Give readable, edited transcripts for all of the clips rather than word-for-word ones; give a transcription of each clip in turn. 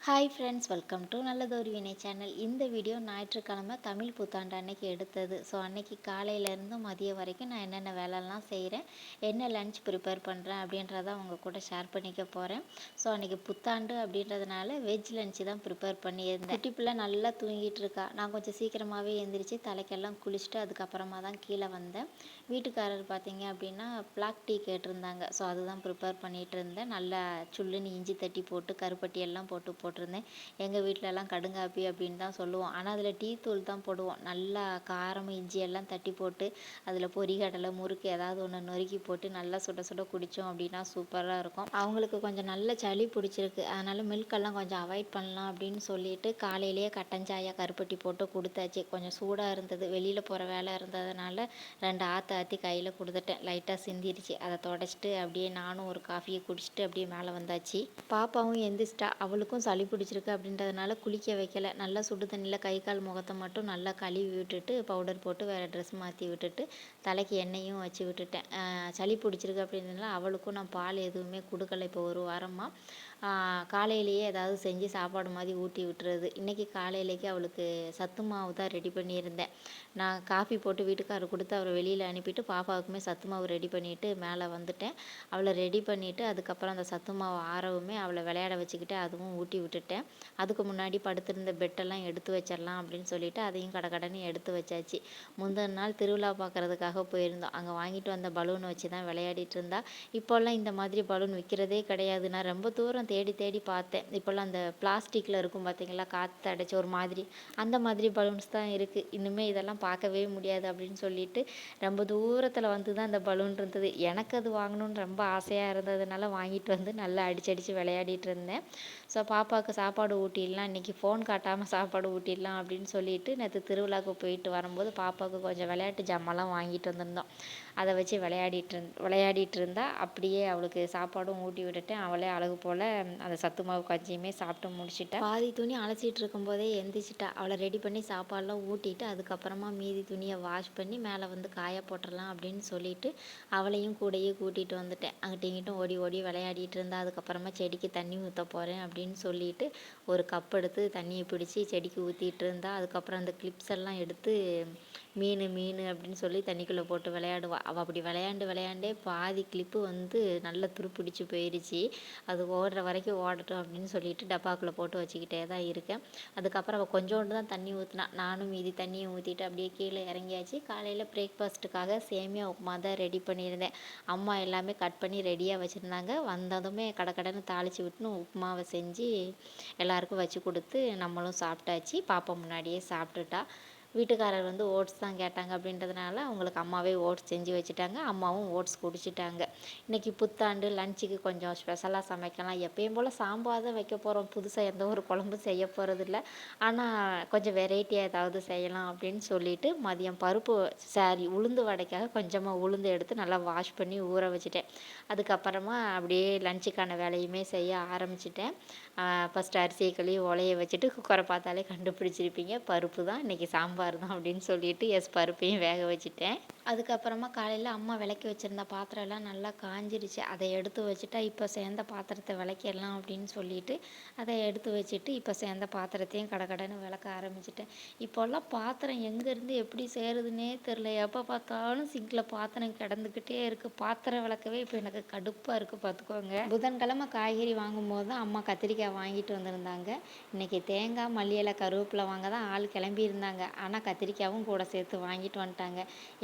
Hi friends, welcome to நல்லதொரு வினை channel. இந்த வீடியோ ஞாயிற்றுக்கிழமை தமிழ் புத்தாண்டு அன்னைக்கு எடுத்தது. ஸோ அன்னைக்கு காலையிலேருந்து மதியம் வரைக்கும் நான் என்னென்ன வேலைலாம் செய்கிறேன், என்ன லன்ச் ப்ரிப்பேர் பண்ணுறேன் அப்படின்றத உங்க கூட ஷேர் பண்ணிக்க போகிறேன். ஸோ அன்றைக்கி புத்தாண்டு அப்படின்றதுனால வெஜ் லன்ச்சு தான் ப்ரிப்பேர் பண்ணியிருந்தேன். குட்டி பிள்ளை நல்லா தூங்கிட்டு இருக்கா. நான் கொஞ்சம் சீக்கிரமாகவே எழுந்திரிச்சு தலைக்கெல்லாம் குளிச்சுட்டு அதுக்கப்புறமா தான் கீழே வந்தேன். வீட்டுக்காரர் பார்த்தீங்க அப்படின்னா பிளாக் டீ கேட்டிருந்தாங்க. ஸோ அதுதான் ப்ரிப்பேர் பண்ணிகிட்டு இருந்தேன். நல்லா சுள்ளுன்னு இஞ்சி தட்டி போட்டு கருப்பட்டி எல்லாம் போட்டிருந்தேன். எங்கள் வீட்டிலலாம் கடுங்காப்பி அப்படின்னு தான் சொல்லுவோம். ஆனால் அதில் டீ தூள் தான் போடுவோம். நல்லா காரம் இஞ்சி எல்லாம் தட்டி போட்டு அதில் பொரிகடலை முறுக்கு ஏதாவது ஒன்று நொறுக்கி போட்டு நல்லா சுட சுட குடித்தோம் அப்படின்னா சூப்பராக இருக்கும். அவங்களுக்கு கொஞ்சம் நல்ல சளி பிடிச்சிருக்கு. அதனால் மில்கெல்லாம் கொஞ்சம் அவாய்ட் பண்ணலாம் அப்படின்னு சொல்லிட்டு காலையிலேயே கட்டஞ்சாயா கருப்பட்டி போட்டு கொடுத்தாச்சு. கொஞ்சம் சூடாக இருந்தது, வெளியில் போகிற வேலை இருந்ததுனால 2 ஆற்றி கையில் கொடுத்துட்டேன். லைட்டாக சிந்திருச்சு. அதை தொடச்சிட்டு அப்படியே நானும் ஒரு காஃபியை குடிச்சிட்டு அப்படியே மேலே வந்தாச்சு. பாப்பாவும் எந்திரிச்சிட்டா. அவளுக்கும் சளி பிடிச்சிருக்கு அப்படின்றதுனால குளிக்க வைக்கல. நல்லா சுடு தண்ணியில் கை கால் முகத்தை மட்டும் நல்லா கழுவி விட்டுட்டு பவுடர் போட்டு வேறு ட்ரெஸ் மாற்றி விட்டுட்டு தலைக்கு எண்ணெயும் வச்சு விட்டுட்டேன். சளி பிடிச்சிருக்கு அப்படின்றதுனால அவளுக்கும் நான் பால் எதுவுமே கொடுக்கல. இப்போ ஒரு வாரமாக காலையிலேயே ஏதாவது செஞ்சு சாப்பாடு மாதிரி ஊட்டி விட்டுறது. இன்றைக்கி காலையிலேக்கு அவளுக்கு சத்து மாவு தான் ரெடி பண்ணியிருந்தேன். நான் காஃபி போட்டு வீட்டுக்காரர் கொடுத்து அவரை வெளியில் அனுப்பிட்டு பாப்பாவுக்குமே சத்து மாவு ரெடி பண்ணிவிட்டு மேலே வந்துட்டேன். அவளை ரெடி பண்ணிவிட்டு அதுக்கப்புறம் அந்த சத்து மாவு ஆறவுமே அவளை விளையாட வச்சுக்கிட்டு அதுவும் ஊட்டி விட்டுட்டேன். அதுக்கு முன்னாடி படுத்திருந்த பெட்டெல்லாம் எடுத்து வச்சிடலாம் அப்படின்னு சொல்லிட்டு அதையும் கடகடன்னு எடுத்து வச்சாச்சு. முந்தின நாள் திருவிழா பார்க்குறதுக்காக போயிருந்தோம். அங்கே வாங்கிட்டு வந்த பலூனை வச்சு தான் விளையாடிட்டு இருந்தா. இப்போல்லாம் இந்த மாதிரி பலூன் விற்கிறதே கிடையாது. நான் ரொம்ப தூரம் தேடி தேடி பார்த்தேன். இப்போல்லாம் அந்த பிளாஸ்டிக்கில் இருக்கும் பார்த்தீங்களா, காற்று அடைச்சி ஒரு மாதிரி, அந்த மாதிரி பலூன்ஸ் தான் இருக்குது. இன்னுமே இதெல்லாம் பார்க்கவே முடியாது அப்படின்னு சொல்லிட்டு ரொம்ப தூரத்தில் வந்து தான் அந்த பலூன் இருந்தது. எனக்கு அது வாங்கணுன்னு ரொம்ப ஆசையாக இருந்ததுனால வாங்கிட்டு வந்து நல்லா அடிச்சு விளையாடிட்டு இருந்தேன். ஸோ பாப்பாவுக்கு சாப்பாடு ஊட்டிடலாம், இன்றைக்கி ஃபோன் காட்டாமல் சாப்பாடு ஊட்டிடலாம் அப்படின்னு சொல்லிட்டு நேற்று திருவிழாவுக்கு போயிட்டு வரும்போது பாப்பாவுக்கு கொஞ்சம் விளையாட்டு ஜாமான்லாம் வாங்கிட்டு வந்திருந்தோம். அதை வச்சு விளையாடிட்டு இருந்தா. அப்படியே அவளுக்கு சாப்பாடும் ஊட்டி விட்டுட்டேன். அவளே அழகு போல் அந்த சத்து மாவு கஞ்சியுமே சாப்பிட்டு முடிச்சிட்டா. பாதி துணி அலசிட்டு இருக்கும்போதே எந்திரிச்சிட்டா. அவளை ரெடி பண்ணி சாப்பாடெலாம் ஊட்டிட்டு அதுக்கப்புறமா மீதி துணியை வாஷ் பண்ணி மேலே வந்து காய போட்டுடலாம் அப்படின்னு சொல்லிட்டு அவளையும் கூடையே கூட்டிகிட்டு வந்துட்டேன். அங்கிட்ட இங்கிட்டும் ஓடி ஓடி விளையாடிட்டு இருந்தா. அதுக்கப்புறமா செடிக்கு தண்ணி ஊற்ற போகிறேன் அப்படின்னு சொல்லிட்டு ஒரு கப் எடுத்து தண்ணியை பிடிச்சி செடிக்கு ஊற்றிட்டு இருந்தா. அதுக்கப்புறம் அந்த கிளிப்ஸ் எல்லாம் எடுத்து மீன் அப்படின்னு சொல்லி தண்ணிக்குள்ளே போட்டு விளையாடுவா. அவள் அப்படி விளையாண்டே பாதி கிளிப்பு வந்து நல்லா துருப்பிடிச்சு போயிடுச்சு. அது ஓடுற வரைக்கும் ஓடட்டும் அப்படின்னு சொல்லிட்டு டப்பாக்குள்ளே போட்டு வச்சுக்கிட்டே தான் இருக்கேன். அதுக்கப்புறம் அவள் கொஞ்சோண்டு தான் தண்ணி ஊற்றினா. நானும் மீதி தண்ணியை ஊற்றிட்டு அப்படியே கீழே இறங்கியாச்சு. காலையில் பிரேக்ஃபாஸ்ட்டுக்காக சேமியா உப்புமா தான் ரெடி பண்ணியிருந்தேன். அம்மா எல்லாமே கட் பண்ணி ரெடியாக வச்சுருந்தாங்க. வந்ததுமே கடன்னு தாளித்து விட்டுன்னு உப்புமாவை செஞ்சு எல்லாருக்கும் வச்சு கொடுத்து நம்மளும் சாப்பிட்டாச்சு. பாப்பா முன்னாடியே சாப்பிட்டுட்டா. வீட்டுக்காரர் வந்து ஓட்ஸ் தான் கேட்டாங்க அப்படின்றதுனால அவங்களுக்கு அம்மாவே ஓட்ஸ் செஞ்சு வச்சுட்டாங்க. அம்மாவும் ஓட்ஸ் குடிச்சிட்டாங்க. இன்றைக்கி புத்தாண்டு லஞ்சுக்கு கொஞ்சம் ஸ்பெஷலாக சமைக்கலாம். எப்பயும் போல் சாம்பார் தான் வைக்க போகிறோம். புதுசாக எந்த ஒரு குழம்பும் செய்ய போகிறதில்ல. ஆனால் கொஞ்சம் வெரைட்டியாக ஏதாவது செய்யலாம் அப்படின்னு சொல்லிட்டு மதியம் உளுந்து வடைக்காக கொஞ்சமாக உளுந்து எடுத்து நல்லா வாஷ் பண்ணி ஊற வச்சுட்டேன். அதுக்கப்புறமா அப்படியே லஞ்சுக்கான வேலையுமே செய்ய ஆரம்பிச்சிட்டேன். ஃபஸ்ட்டு அரிசியை கழுவி உலைய வச்சுட்டு குக்கரை பார்த்தாலே கண்டுபிடிச்சிருப்பீங்க, பருப்பு தான் இன்றைக்கி சாம்பார் தான் அப்படின்னு சொல்லிட்டு பருப்பையும் வேக வச்சுட்டேன். அதுக்கப்புறமா காலையில் அம்மா விளக்கி வச்சுருந்த பாத்திரம் எல்லாம் நல்லா காஞ்சிருச்சு. அதை எடுத்து வச்சுட்டா இப்போ சேர்ந்த பாத்திரத்தை விளக்கிடலாம் அப்படின்னு சொல்லிட்டு அதை எடுத்து வச்சுட்டு இப்போ சேர்ந்த பாத்திரத்தையும் கடன்னு விளக்க ஆரம்பிச்சிட்டேன். இப்போல்லாம் பாத்திரம் எங்கேருந்து எப்படி சேருதுன்னே தெரில. எப்போ பார்த்தாலும் சிங்கில் பாத்திரம் கிடந்துக்கிட்டே இருக்குது. பாத்திரம் விளக்கவே இப்போ எனக்கு கடுப்பாக இருக்குது பார்த்துக்கோங்க. புதன்கிழமை காய்கறி வாங்கும்போது தான் அம்மா கத்திரிக்காய் வாங்கிட்டு வந்திருந்தாங்க. இன்றைக்கி தேங்காய் மல்லி இலை கருவேப்பிலை வாங்க தான் ஆள் கிளம்பியிருந்தாங்க. ஆனால் கத்திரிக்காயும் கூட சேர்த்து வாங்கிட்டு வந்துட்டாங்க.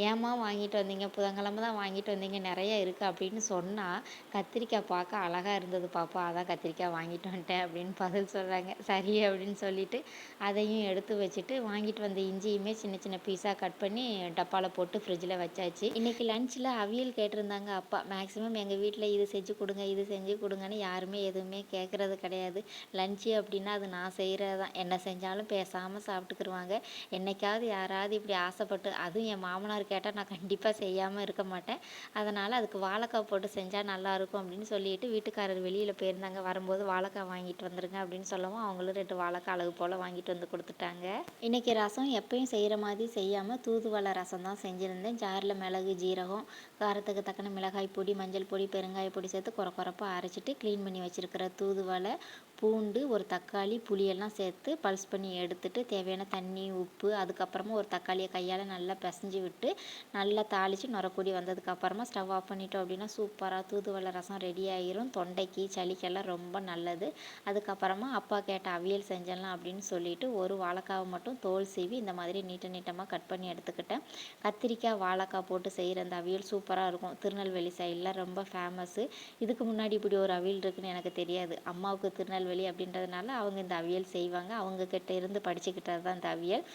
ஏம்மா வாங்கிட்டு வந்தீங்க, புதன்கிழமை தான் வாங்கிட்டு வந்தீங்க, நிறைய இருக்குது அப்படின்னு சொன்னால் கத்திரிக்காய் பார்க்க அழகாக இருந்தது பாப்பா, அதான் கத்திரிக்காய் வாங்கிட்டு வந்துட்டேன் அப்படின்னு பதில் சொல்கிறாங்க. சரி அப்படின்னு சொல்லிட்டு அதையும் எடுத்து வச்சுட்டு வாங்கிட்டு வந்த இஞ்சியுமே சின்ன சின்ன பீஸாக கட் பண்ணி டப்பாவில் போட்டு ஃப்ரிட்ஜில் வச்சாச்சு. இன்றைக்கி லஞ்சில் அவியல் கேட்டிருந்தாங்க அப்பா. மேக்ஸிமம் எங்கள் வீட்டில் இது செஞ்சு கொடுங்க இது செஞ்சு கொடுங்கன்னு யாருமே எதுவுமே கேட்குறது கிடையாது. லஞ்சு அப்படின்னா அது நான் செய்கிறது தான். என்ன செஞ்சாலும் பேசாமல் சாப்பிட்டுக்குருவாங்க. என்னைக்காவது யாராவது இப்படி ஆசைப்பட்டு, அதுவும் என் மாமனார் கேட்டால் நான் கண்டிப்பாக செய்யாமல் இருக்க மாட்டேன். அதனால் அதுக்கு வாழைக்காய் போட்டு செஞ்சால் நல்லாயிருக்கும் அப்படின்னு சொல்லிட்டு வீட்டுக்காரர் வெளியில் போயிருந்தாங்க. வரும்போது வாழைக்காய் வாங்கிட்டு வந்துருங்க அப்படின்னு சொல்லவும் அவங்களும் 2 வாழைக்காய் அளவு போல் வாங்கிட்டு வந்து கொடுத்துட்டாங்க. இன்றைக்கி ரசம் எப்பயும் செய்கிற மாதிரி செய்யாமல் தூதுவளை ரசம் தான் செஞ்சுருந்தேன். ஜாரில் மிளகு, ஜீரகம், காரத்துக்கு தக்கன மிளகாய் பொடி, மஞ்சள் பொடி, பெருங்காய பொடி சேர்த்து கொரப்பாக அரைச்சிட்டு க்ளீன் பண்ணி வச்சுருக்கிற தூதுவளை, பூண்டு, ஒரு தக்காளி, புளியெல்லாம் சேர்த்து பல்ஸ் பண்ணி எடுத்துட்டு தேவையான தண்ணி, உப்பு, அதுக்கப்புறமா ஒரு தக்காளியை கையால் நல்லா பிசைஞ்சு விட்டு நல்லா தாளித்து நுரக்கூடி வந்ததுக்கப்புறமா ஸ்டவ் ஆஃப் பண்ணிட்டோம் அப்படின்னா சூப்பராக தூதுவளை ரசம் ரெடி ஆகிரும். தொண்டைக்கு சளிக்கெல்லாம் ரொம்ப நல்லது. அதுக்கப்புறமா அப்பா கேட்ட அவியல் செஞ்சிடலாம் அப்படின்னு சொல்லிட்டு ஒரு வாழைக்காவை மட்டும் தோல் சீவி இந்த மாதிரி நீட்டமாக கட் பண்ணி எடுத்துக்கிட்டேன். கத்திரிக்காய், வாழைக்காய் போட்டு செய்கிற அந்த அவியல் சூப்பராக இருக்கும். திருநெல்வேலி சைடில் ரொம்ப ஃபேமஸ்ஸு. இதுக்கு முன்னாடி இப்படி ஒரு அவியல் இருக்குன்னு எனக்கு தெரியாது. அம்மாவுக்கு திருநெல்வேலி அப்படின்றதுனால அவங்க இந்த அவியல் செய்வாங்க. அவங்கக்கிட்ட இருந்து படிச்சுக்கிட்டது தான் இந்த அவியல்.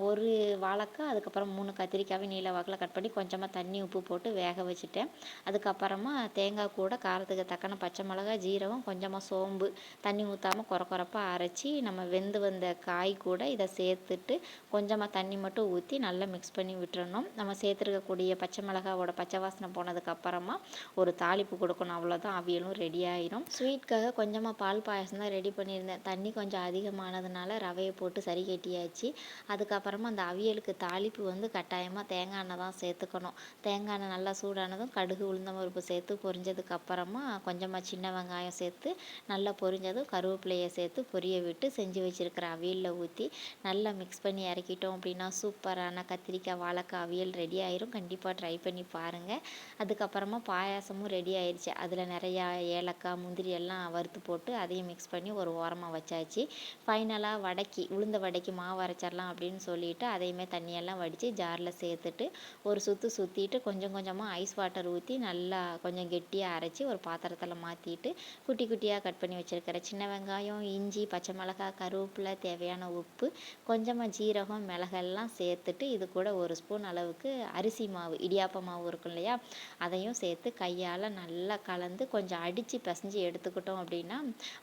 ஒரு வாழைக்காய், அதுக்கப்புறம் 3 கத்திரிக்காவை நீல வாக்கில் கட் பண்ணி கொஞ்சமாக தண்ணி, உப்பு போட்டு வேக வச்சுட்டேன். அதுக்கப்புறமா தேங்காய் கூட காரத்துக்கு தக்கன பச்சை மிளகாய், ஜீரகம், கொஞ்சமாக சோம்பு, தண்ணி ஊற்றாமல் கொரப்பாக அரைச்சி நம்ம வெந்து வந்த காய் கூட இதை சேர்த்துட்டு கொஞ்சமாக தண்ணி மட்டும் ஊற்றி நல்லா மிக்ஸ் பண்ணி விட்டுறணும். நம்ம சேர்த்துருக்கக்கூடிய பச்சை மிளகாவோட பச்சை வாசனை போனதுக்கப்புறமா ஒரு தாளிப்பு கொடுக்கணும். அவ்வளோதான், அவியலும் ரெடி ஆயிரும். ஸ்வீட்காக கொஞ்சமாக பால் பாயசம் தான் ரெடி பண்ணியிருந்தேன். தண்ணி கொஞ்சம் அதிகமானதுனால ரவையை போட்டு சரி கட்டியாச்சு. அதுக்கப்புறமா அந்த அவியலுக்கு தாளிப்பு வந்து கட்டாயமாக தேங்காய் எண்ணெய் தான் சேர்த்துக்கணும். தேங்காய் எண்ணெய் நல்லா சூடானதும் கடுகு, உளுந்தம் பருப்பு சேர்த்து பொரிஞ்சதுக்கப்புறமா கொஞ்சமாக சின்ன வெங்காயம் சேர்த்து நல்லா பொரிஞ்சதும் கருவேப்பிலையை சேர்த்து பொரிய விட்டு செஞ்சு வச்சுருக்கிற அவியலில் ஊற்றி நல்லா மிக்ஸ் பண்ணி இறக்கிட்டோம் அப்படின்னா சூப்பரான கத்திரிக்காய், வாழைக்காய் அவியல் ரெடி ஆயிரும். கண்டிப்பாக ட்ரை பண்ணி பாருங்கள். அதுக்கப்புறமா பாயாசமும் ரெடி ஆயிடுச்சு. அதில் நிறையா ஏலக்காய், முந்திரி எல்லாம் வறுத்து போட்டு அதையும் மிக்ஸ் பண்ணி ஒரு ஓரமாக வச்சாச்சு. ஃபைனலாக உளுந்த வடைக்கு மாவு அரைச்சிடலாம் அப்படின்னு சொல்லிட்டு அதையுமே தண்ணியெல்லாம் வடித்து ஜாரில் சேர்த்துட்டு ஒரு சுற்றிட்டு கொஞ்சம் கொஞ்சமாக ஐஸ் வாட்டர் ஊற்றி நல்லா கொஞ்சம் கெட்டியாக அரைச்சி ஒரு பாத்திரத்தில் மாற்றிட்டு குட்டி குட்டியாக கட் பண்ணி வச்சுருக்கிற சின்ன வெங்காயம், இஞ்சி, பச்சை மிளகாய், கருவேப்பிலை, தேவையான உப்பு, கொஞ்சமாக ஜீரகம், மிளகெல்லாம் சேர்த்துட்டு இது கூட 1 ஸ்பூன் அளவுக்கு அரிசி மாவு, இடியாப்ப மாவு இருக்கும் இல்லையா, அதையும் சேர்த்து கையால் நல்லா கலந்து கொஞ்சம் அடித்து பிசைஞ்சு எடுத்துக்கிட்டோம் அப்படின்னா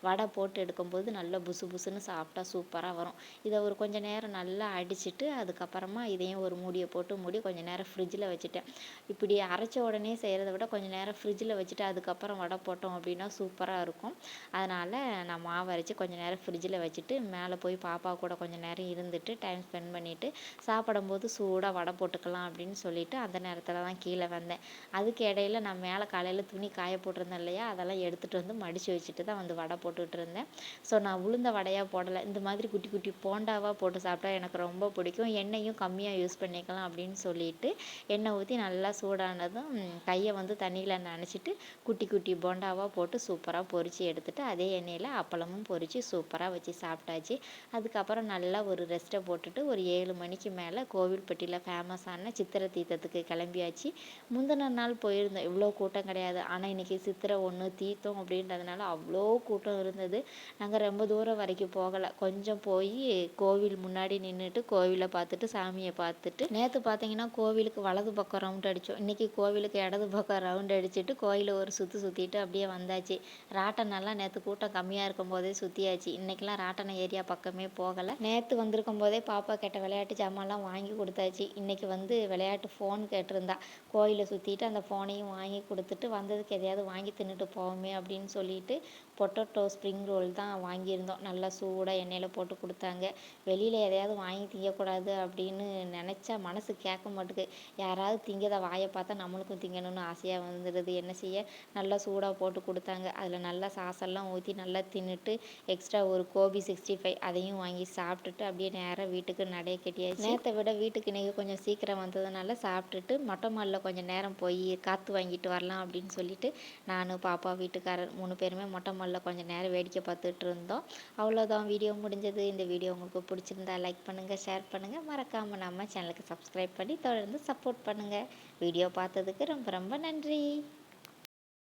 வடை போட்டு எடுக்கும்போது நல்லா புசு புசுன்னு சாப்பிட்டா சூப்பராக வரும். இதை ஒரு கொஞ்சம் நேரம் நல்லா அடிச்சுட்டு அதுக்கப்புறமா இதையும் ஒரு மூடியை போட்டு மூடி கொஞ்சம் நேரம் ஃப்ரிட்ஜில் வச்சுட்டேன். இப்படி அரைச்ச உடனே செய்கிறத விட கொஞ்சம் நேரம் ஃப்ரிட்ஜில் வச்சுட்டு அதுக்கப்புறம் வடை போட்டோம் அப்படின்னா சூப்பராக இருக்கும். அதனால் நான் மாவு அரைச்சி கொஞ்சம் நேரம் ஃப்ரிட்ஜில் வச்சுட்டு மேலே போய் பாப்பா கூட கொஞ்சம் நேரம் இருந்துட்டு டைம் ஸ்பெண்ட் பண்ணிவிட்டு சாப்பிடும்போது சூடாக வடை போட்டுக்கலாம் அப்படின்னு சொல்லிட்டு அந்த நேரத்தில் தான் கீழே வந்தேன். அதுக்கு இடையில நான் மேலே காலையில் துணி காய போட்டிருந்தேன் இல்லையா, அதெல்லாம் எடுத்துகிட்டு வந்து மடித்து வச்சுட்டு தான் வந்து வடை போட்டுக்கிட்டு இருந்தேன். ஸோ நான் உளுந்த வடையாக போடலை. இந்த மாதிரி குட்டி குட்டி போண்டாவாக போட்டு சாப்பிட்டா எனக்கு ரொம்ப பிடிக்கும். எண்ணெயும் கம்மியாக யூஸ் பண்ணிக்கலாம் அப்படின்னு சொல்லிட்டு எண்ணெய் ஊற்றி நல்லா சூடானதும் கையை வந்து தண்ணியில் நனைச்சிட்டு குட்டி குட்டி போண்டாவாக போட்டு சூப்பராக பொரித்து எடுத்துட்டு அதே எண்ணெயில் அப்பளமும் பொரித்து சூப்பராக வச்சு சாப்பிட்டாச்சு. அதுக்கப்புறம் நல்லா ஒரு ரெஸ்ட்டை போட்டுட்டு ஒரு 7 மணிக்கு மேலே கோவில்பட்டியில் ஃபேமஸான சித்திரை தீர்த்தத்துக்கு கிளம்பியாச்சு. முந்தின நாள் போயிருந்தோம். இவ்வளோ கூட்டம் கிடையாது. ஆனால் இன்றைக்கி சித்திரை 1 தீர்த்தம் அப்படின்றதுனால அவ்வளோ கூட்டம் இருந்தது. நாங்கள் ரொம்ப தூரம் வரைக்கும் போகலை. கொஞ்சம் போய் கோவில் முன்னாடி நின்றுட்டு கோவிலை பார்த்துட்டு சாமியை பார்த்துட்டு நேற்று பார்த்தீங்கன்னா கோவிலுக்கு வலது பக்கம் ரவுண்ட் அடித்தோம். இன்றைக்கி கோவிலுக்கு இடது பக்கம் ரவுண்ட் அடிச்சுட்டு கோயிலை ஒரு சுற்றிட்டு அப்படியே வந்தாச்சு. ராட்டனெல்லாம் நேற்று கூட்டம் கம்மியாக இருக்கும் போதே சுற்றியாச்சு. இன்றைக்கெலாம் ராட்டன ஏரியா பக்கமே போகலை. நேற்று வந்திருக்கும் போதே பாப்பா கேட்ட விளையாட்டு ஜாமான்லாம் வாங்கி கொடுத்தாச்சு. இன்றைக்கி வந்து விளையாட்டு ஃபோன் கேட்டிருந்தா. கோயிலை சுற்றிட்டு அந்த ஃபோனையும் வாங்கி கொடுத்துட்டு வந்ததுக்கு எதையாவது வாங்கி தின்னுட்டு போவோமே அப்படின்னு சொல்லிட்டு பொட்டேட்டோ ஸ்ப்ரிங் ரோல் தான் வாங்கியிருந்தோம். நல்லா சூடாக எண்ணெயில் போட்டு கொடுத்தாங்க. வெளியில் எதையாவது வாங்கி திங்கக்கூடாது அப்படின்னு நினச்சா மனசு கேட்க மாட்டுக்கு. யாராவது திங்கதை வாயை பார்த்தா நம்மளுக்கும் திங்கணும்னு ஆசையாக வந்துடுது. என்ன செய்ய, நல்லா சூடாக போட்டு கொடுத்தாங்க. அதில் நல்லா சாசெல்லாம் ஊற்றி நல்லா தின்னுட்டு எக்ஸ்ட்ரா ஒரு கோபி 65 அதையும் வாங்கி சாப்பிட்டுட்டு அப்படியே நேராக வீட்டுக்கு நடைய கட்டியாச்சு. நேற்றை விட வீட்டுக்கு இன்றைக்கி கொஞ்சம் சீக்கிரம் வந்ததுனால சாப்பிட்டுட்டு மொட்டை மாடியில் கொஞ்சம் நேரம் போய் காற்று வாங்கிட்டு வரலாம் அப்படின்னு சொல்லிட்டு நான், பாப்பா, வீட்டுக்காரர் 3 பேருமே மொட்டை மாடியில் கொஞ்சம் நேரம் வேடிக்கை பார்த்துட்டு இருந்தோம். அவ்வளோதான், வீடியோ முடிஞ்சது. இந்த வீடியோ உங்களுக்கு பிடிச்சிருந்தா லைக் பண்ணுங்கள், ஷேர் பண்ணுங்கள், மறக்காமல் நம்ம சேனலுக்கு சப்ஸ்கிரைப் பண்ணி தொடர்ந்து சப்போர்ட் பண்ணுங்கள். வீடியோ பார்த்ததுக்கு ரொம்ப ரொம்ப நன்றி.